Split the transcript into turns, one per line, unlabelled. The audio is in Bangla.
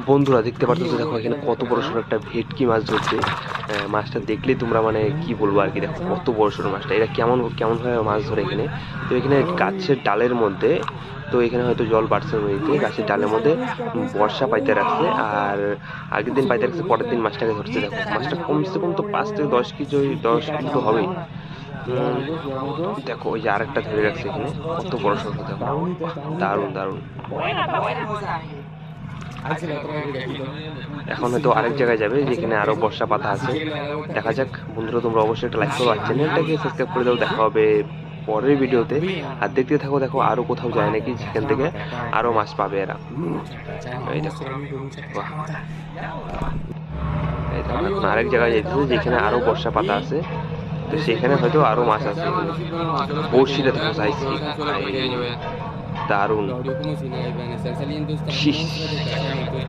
বন্ধুরা দেখতে পাচ্ছ, দেখো এখানে কত বড় সড়ো একটা ভেটকি মাছ ধরছে। মাছটা দেখলেই তোমরা মানে কি বলবো আর কি, দেখো কত বড় সড়ো মাছটা। এরা কেমন কেমন ভাবে মাছ ধরে এখানে। তো এখানে গাছের ডালের মধ্যে, তো এখানে হয়তো জল বাড়ছে নদীতে, গাছের ডালের মধ্যে বর্ষা পাইতে রাখছে। আর আগের দিন পাইতে রাখছে, পরের দিন মাছটাকে ধরছে। দেখো মাছটা কমসে কম তো 5 থেকে 10 কেজি, 10 কেজি তো হবেই। দেখো ওই যে আরেকটা ধরে রাখছে এখানে, কত বড় সড়ো দেখো। বাহ, দারুণ দারুণ। এখন হয়তো আরেক জায়গায় যাবে যেখানে আরো বর্ষা পাতা আছে। দেখা যাক। বন্ধুরা তোমরা অবশ্যই একটা লাইক করো আর চ্যানেলটাকে সাবস্ক্রাইব করে দাও। দেখা হবে পরের ভিডিওতে। আর দেখতে থাকো, দেখো আরো কোথাও যায় নাকি যেখান থেকে আরো মাছ পাবে এরা। এই দেখো, বাহ, এই দেখো এখন আরেক জায়গায় যাইতেছে যেখানে আরো বর্ষা পাতা আছে। তো সেখানে হয়তো আরো মাছ আছে এখানে। বড়শিটা দেখো সাইজ কি, দারুণ।